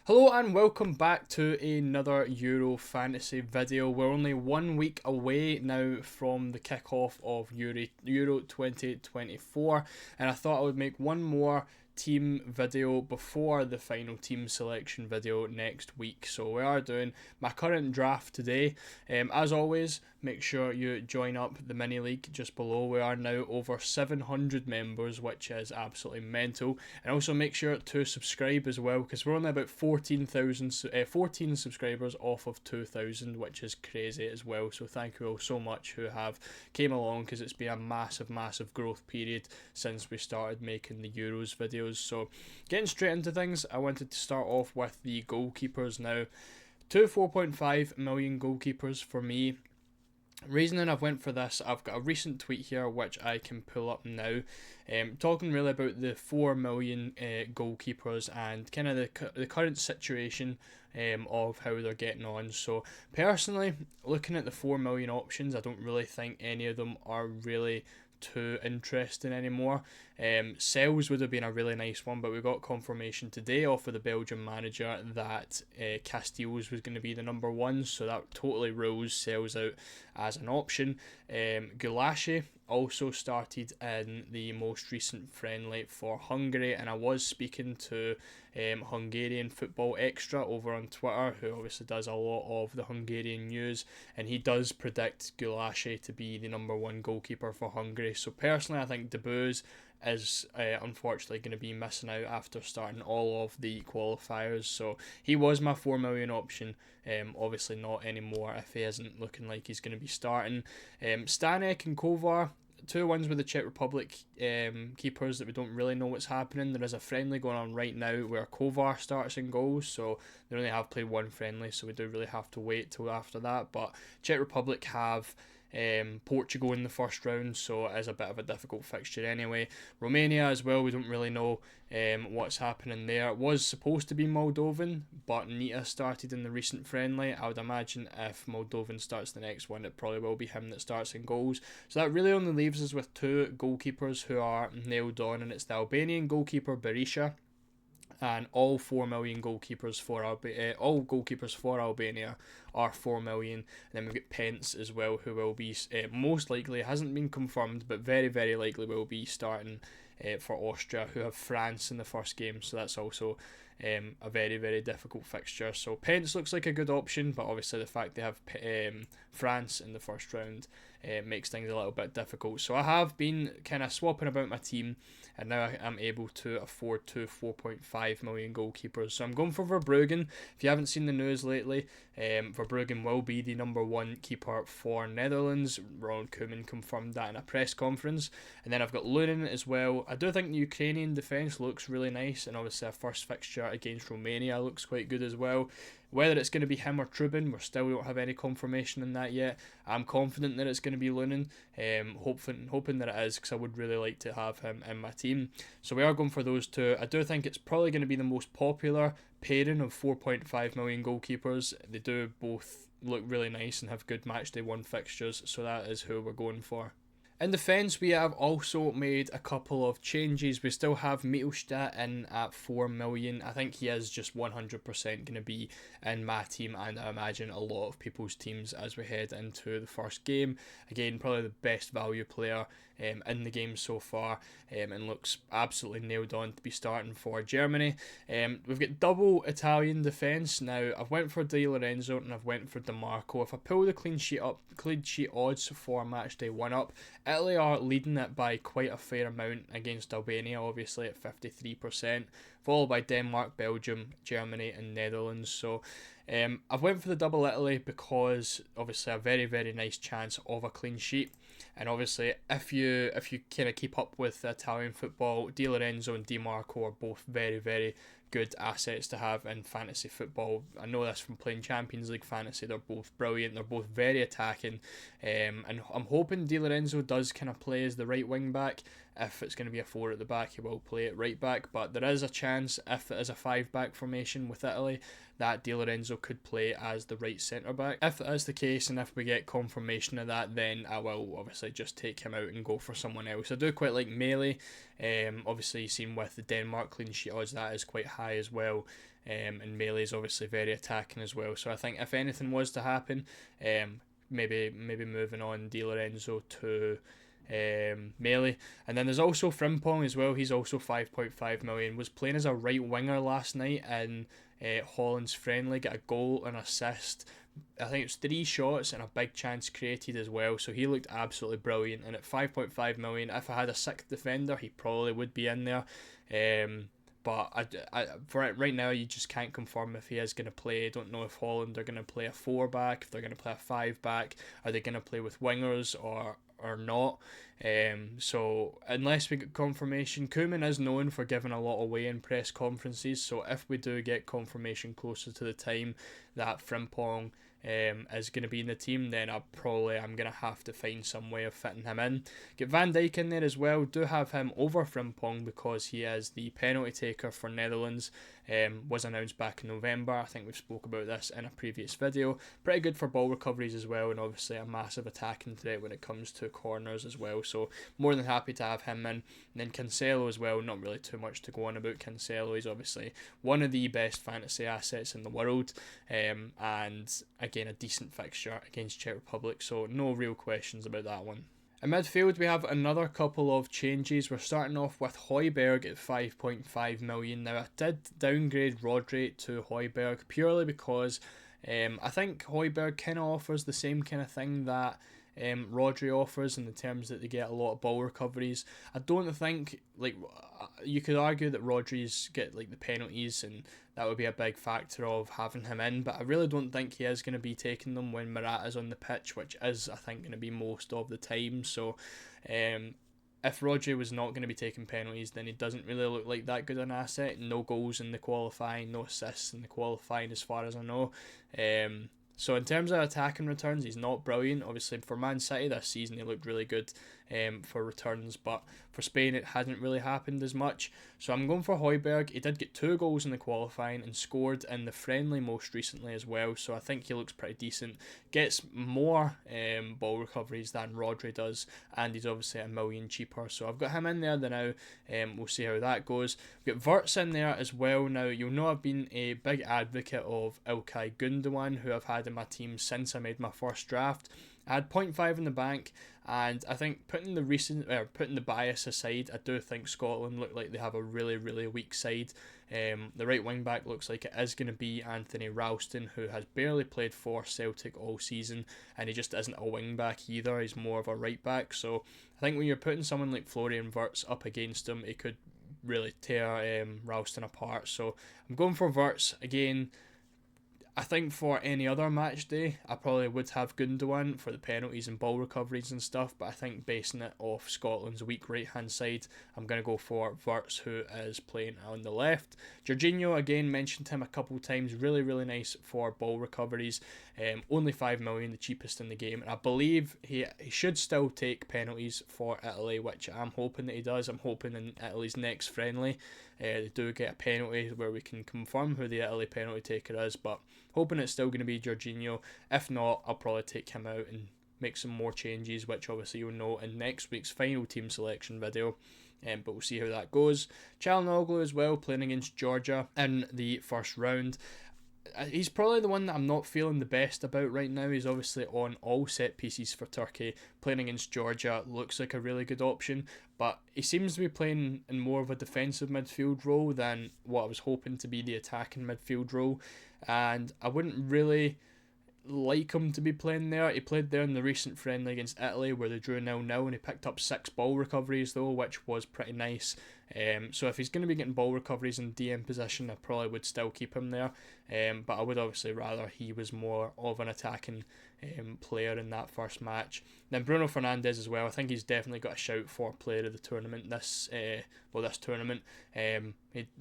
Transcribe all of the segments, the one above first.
Hello and welcome back to another Euro fantasy video. We're only 1 week away now from the kickoff of Euro 2024, and I thought I would make one more team video before the final team selection video next week. So we are doing my current draft today. As always, make sure you join up the mini league just below. We are now over 700 members, which is absolutely mental. And also make sure to subscribe as well, because we're only about 14 subscribers off of 2,000, which is crazy as well. So thank you all so much who have came along, because it's been a massive growth period since we started making the Euros videos. So getting straight into things, I wanted to start off with the goalkeepers now. Two 4.5 million goalkeepers for me. Reasoning I've went for this, I've got a recent tweet here which I can pull up now, talking really about the 4 million goalkeepers and kind of the current situation of how they're getting on. So personally, looking at the 4 million options, I don't really think any of them are really too interesting anymore. Sales would have been a really nice one, but we got confirmation today off of the Belgian manager that Casteels was going to be the number one, so that totally rules Sales out as an option. Goalkeeper also started in the most recent friendly for Hungary, and I was speaking to Hungarian Football Extra over on Twitter, who obviously does a lot of the Hungarian news, and he does predict Goalkeeper to be the number one goalkeeper for Hungary. So personally, I think Debuz is unfortunately going to be missing out after starting all of the qualifiers. So he was my 4 million option. Obviously not anymore if he isn't looking like he's going to be starting. Stanek and Kovar, two ones with the Czech Republic keepers that we don't really know what's happening. There is a friendly going on right now where Kovar starts in goals, so they only have played one friendly, so we do really have to wait till after that. But Czech Republic have Portugal in the first round, so it is a bit of a difficult fixture anyway. Romania as well, we don't really know what's happening there. It was supposed to be Moldovan, but Nita started in the recent friendly. I would imagine if Moldovan starts the next one, it probably will be him that starts in goals. So that really only leaves us with two goalkeepers who are nailed on, and it's the Albanian goalkeeper Berisha, and all 4 million goalkeepers for all goalkeepers for Albania are 4 million. And then we've got Pence as well, who will be most likely, hasn't been confirmed, but very likely will be starting for Austria, who have France in the first game. So that's also a very difficult fixture. So Pence looks like a good option, but obviously the fact they have France in the first round makes things a little bit difficult. So I have been kind of swapping about my team, and now I'm able to afford two 4.5 million goalkeepers. So I'm going for Verbruggen. If you haven't seen the news lately, Verbruggen will be the number one keeper for Netherlands. Ronald Koeman confirmed that in a press conference. And then I've got Lunin as well. I do think the Ukrainian defence looks really nice, and obviously a first fixture against Romania looks quite good as well. Whether it's going to be him or Trubin, we still don't have any confirmation on that yet. I'm confident that it's going to be Lunin, hoping that it is, because I would really like to have him in my team. So we are going for those two. I do think it's probably going to be the most popular pairing of 4.5 million goalkeepers. They do both look really nice and have good matchday one fixtures, so that is who we're going for. In defence, we have also made a couple of changes. We still have Mittelstadt in at 4 million. I think he is just 100% going to be in my team, and I imagine a lot of people's teams as we head into the first game. Again, probably the best value player in the game so far, and looks absolutely nailed on to be starting for Germany. We've got double Italian defence. Now, I've went for Di Lorenzo and I've went for DiMarco. If I pull the clean sheet odds for matchday 1 up, Italy are leading it by quite a fair amount against Albania, obviously at 53%, followed by Denmark, Belgium, Germany and Netherlands. So I've went for the double Italy because obviously a very nice chance of a clean sheet. And obviously, if you kind of keep up with Italian football, Di Lorenzo and Di Marco are both very good assets to have in fantasy football. I know this from playing Champions League fantasy. They're both brilliant. They're both very attacking. And I'm hoping Di Lorenzo does kind of play as the right wing back, if it's going to be a 4 at the back, he will play it right back. But there is a chance, if it is a 5-back formation with Italy, that Di Lorenzo could play as the right centre back. If that is the case, and if we get confirmation of that, then I will obviously just take him out and go for someone else. I do quite like Melee. Obviously, you've seen with the Denmark clean sheet odds, that is quite high as well. And Melee is obviously very attacking as well. So I think if anything was to happen, maybe moving on Di Lorenzo to Melee. And then there's also Frimpong as well. He's also 5.5 million. Was playing as a right winger last night in Holland's friendly. Got a goal and assist. I think it was 3 shots and a big chance created as well. So he looked absolutely brilliant. And at 5.5 million, if I had a 6th defender, he probably would be in there. But for right now, you just can't confirm if he is going to play. I don't know if Holland are going to play a 4-back, if they're going to play a 5-back. Are they going to play with wingers or not? So unless we get confirmation, Koeman is known for giving a lot away in press conferences. So if we do get confirmation closer to the time that Frimpong is going to be in the team, then I'm going to have to find some way of fitting him in. Get Van Dijk in there as well. Do have him over Frimpong because he is the penalty taker for Netherlands. Was announced back in November. I think we've spoke about this in a previous video. Pretty good for ball recoveries as well, and obviously a massive attacking threat when it comes to corners as well. So more than happy to have him in. And then Cancelo as well. Not really too much to go on about Cancelo. He's obviously one of the best fantasy assets in the world, and again a decent fixture against Czech Republic. So no real questions about that one. In midfield, we have another couple of changes. We're starting off with Højbjerg at 5.5 million. Now, I did downgrade Rodri to Højbjerg purely because I think Højbjerg kind of offers the same kind of thing that Rodri offers in the terms that they get a lot of ball recoveries. I don't think, you could argue that Rodri's get the penalties and that would be a big factor of having him in, but I really don't think he is going to be taking them when Morata's on the pitch, which is, I think, going to be most of the time. So if Rodri was not going to be taking penalties, then he doesn't really look like that good an asset. No goals in the qualifying, no assists in the qualifying as far as I know. So in terms of attacking returns, he's not brilliant. Obviously for Man City this season he looked really good for returns, but for Spain it hasn't really happened as much. So I'm going for Højbjerg. He did get 2 goals in the qualifying and scored in the friendly most recently as well, so I think he looks pretty decent. Gets more ball recoveries than Rodri does, and he's obviously $1 million cheaper, so I've got him in there now. We'll see how that goes. We've got Wirtz in there as well. Now you'll know I've been a big advocate of İlkay Gündoğan, who I've had in my team since I made my first draft. I had 0.5 in the bank, and I think putting the bias aside, I do think Scotland look like they have a really, really weak side. The right wing back looks like it is going to be Anthony Ralston, who has barely played for Celtic all season, and he just isn't a wing back either. He's more of a right back. So I think when you're putting someone like Florian Wirtz up against him, it could really tear Ralston apart. So I'm going for Wirtz again. I think for any other match day, I probably would have Gündoğan for the penalties and ball recoveries and stuff, but I think basing it off Scotland's weak right-hand side, I'm going to go for Wirtz, who is playing on the left. Jorginho, again, mentioned him a couple times, really, really nice for ball recoveries. Only 5 million, the cheapest in the game, and I believe he should still take penalties for Italy, which I'm hoping that he does. I'm hoping in Italy's next friendly, they do get a penalty where we can confirm who the Italy penalty taker is, but hoping it's still going to be Jorginho. If not, I'll probably take him out and make some more changes, which obviously you'll know in next week's final team selection video. But we'll see how that goes. Çalhanoğlu as well, playing against Georgia in the first round. He's probably the one that I'm not feeling the best about right now. He's obviously on all set pieces for Turkey. Playing against Georgia looks like a really good option, but he seems to be playing in more of a defensive midfield role than what I was hoping to be the attacking midfield role, and I wouldn't really like him to be playing there. He played there in the recent friendly against Italy where they drew 0-0, and he picked up 6 ball recoveries though, which was pretty nice. So if he's going to be getting ball recoveries in DM position, I probably would still keep him there, but I would obviously rather he was more of an attacking player in that first match. Then Bruno Fernandes as well. I think he's definitely got a shout for player of the tournament this tournament.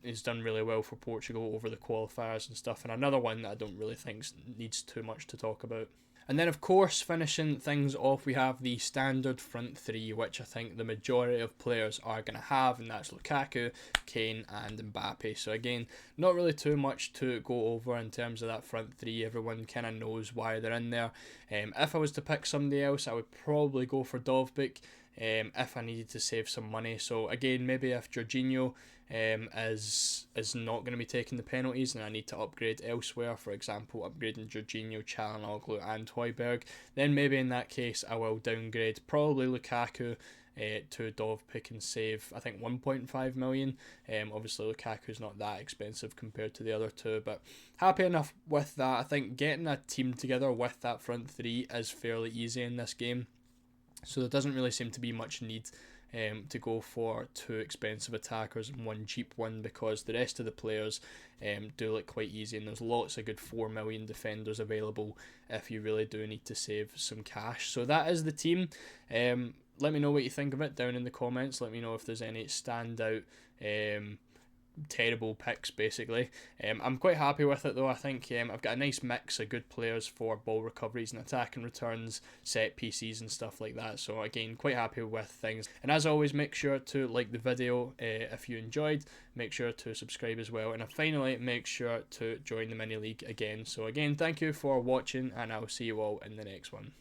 He's done really well for Portugal over the qualifiers and stuff, and another one that I don't really think needs too much to talk about. And then, of course, finishing things off, we have the standard front three, which I think the majority of players are going to have, and that's Lukaku, Kane, and Mbappe. So again, not really too much to go over in terms of that front three. Everyone kind of knows why they're in there. If I was to pick somebody else, I would probably go for Dovbyk. If I needed to save some money. So again, maybe if Jorginho is not going to be taking the penalties and I need to upgrade elsewhere, for example upgrading Jorginho, Çalhanoğlu and Højbjerg, then maybe in that case I will downgrade probably Lukaku to Dovbyk and save I think 1.5 million. Obviously Lukaku's not that expensive compared to the other two, but happy enough with that. I think getting a team together with that front three is fairly easy in this game. So there doesn't really seem to be much need to go for two expensive attackers and one cheap one, because the rest of the players do look quite easy, and there's lots of good 4 million defenders available if you really do need to save some cash. So that is the team. Let me know what you think of it down in the comments. Let me know if there's any standout terrible picks basically. I'm quite happy with it though. I think I've got a nice mix of good players for ball recoveries and attacking returns, set pieces and stuff like that. So again, quite happy with things. And as always, make sure to like the video if you enjoyed. Make sure to subscribe as well, and finally make sure to join the mini league again. So again, thank you for watching, and I'll see you all in the next one.